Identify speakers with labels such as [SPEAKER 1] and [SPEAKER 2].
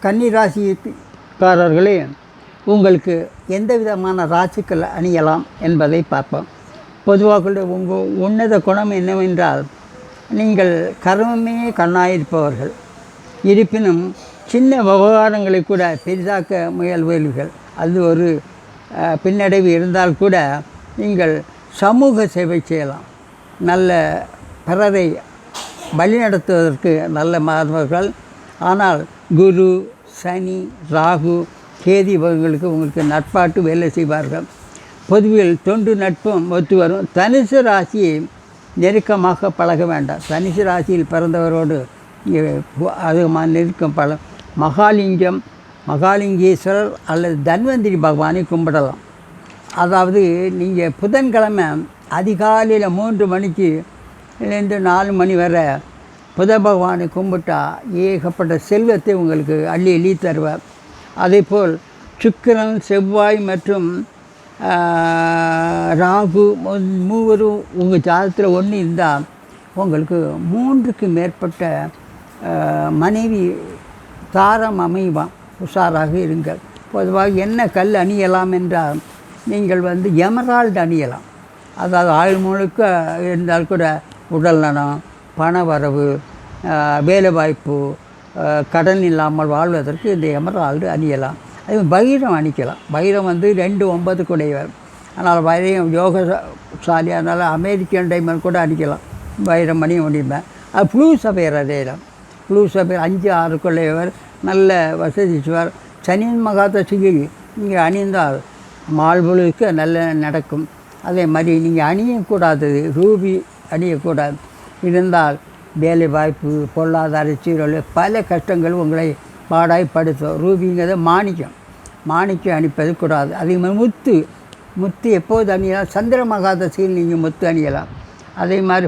[SPEAKER 1] கன்னி ராசிக்காரர்களே, உங்களுக்கு எந்த விதமான ராசிக்கள் அணியலாம் என்பதை பார்ப்போம். பொதுவாக உங்கள் உன்னத குணம் என்னவென்றால், நீங்கள் கர்மமே கண்ணாயிருப்பவர்கள். இருப்பினும் சின்ன விவகாரங்களை கூட பெரிதாக்க முயல்வீர்கள். அது ஒரு பின்னடைவு இருந்தால் கூட நீங்கள் சமூக சேவை செய்யலாம். நல்ல பிறரை வழிநடத்துவதற்கு நல்ல மாணவர்கள். ஆனால் குரு, சனி, ராகு, கேதி இவர்களுக்கு உங்களுக்கு நட்பாட்டு வேலை செய்வார்கள். பொதுவில் தொண்டு நட்பும் ஒத்து வரும். தனுசு ராசியை நெருக்கமாக பழக வேண்டாம். தனுசு ராசியில் பிறந்தவரோடு அதிகமாக நெருக்கம் மகாலிங்கேஸ்வரர் அல்லது தன்வந்திரி பகவானை கும்பிடலாம். அதாவது நீங்கள் புதன்கிழமை அதிகாலையில் 3 மணிக்கு 4 மணி வரை புத பகவானை கும்பிட்டா ஏகப்பட்ட செல்வத்தை உங்களுக்கு அள்ளி தருவார். அதேபோல் சுக்கிரன், செவ்வாய் மற்றும் ராகு மூவரும் உங்கள் ஜாதகத்தில் ஒன்று இருந்தால் உங்களுக்கு 3க்கு மேற்பட்ட மனைவி தாரம் அமைவான். உஷாராக இருங்கள். பொதுவாக என்ன கல் அணியலாம் என்றால், நீங்கள் எமரால்டு அணியலாம். அதாவது ஆயுள் முழுக்க இருந்தால் கூட உடல் நலம், பண வரவு, வேலைவாய்ப்பு, கடன் இல்லாமல் வாழ்வதற்கு இந்த எமரால்டு அணியலாம். அது வைரம் அணிக்கலாம். வைரம் 2 9 கூடையவர். ஆனால் வைரம் யோகசாலி, அதனால் அமெரிக்கன் டைமண்ட் கூட அணிக்கலாம். வைரம் அணிய முடியுமே. அது ப்ளூ சபையர் அடையலாம். ப்ளூ சபையர் 5 6 கொள்ளையவர், நல்ல வசதிச்சுவார். சனியின் மகாதசையில் நீங்கள் அணிந்தால் மால்பொழுதுக்கு நல்ல நடக்கும். அதே மாதிரி நீங்கள் அணியக்கூடாதது ரூபி அணியக்கூடாது. இருந்தால் வேலை வாய்ப்பு, பொருளாதார சீரழ், பல கஷ்டங்கள் உங்களை பாடாய்ப்படுத்தும். ரூபிங்கிறத மாணிக்கம் அணிப்பது கூடாது. அதே மாதிரி முத்து எப்போது அணியலாம்? சந்திர மகாதசையில் நீங்கள் முத்து அணியலாம். அதே மாதிரி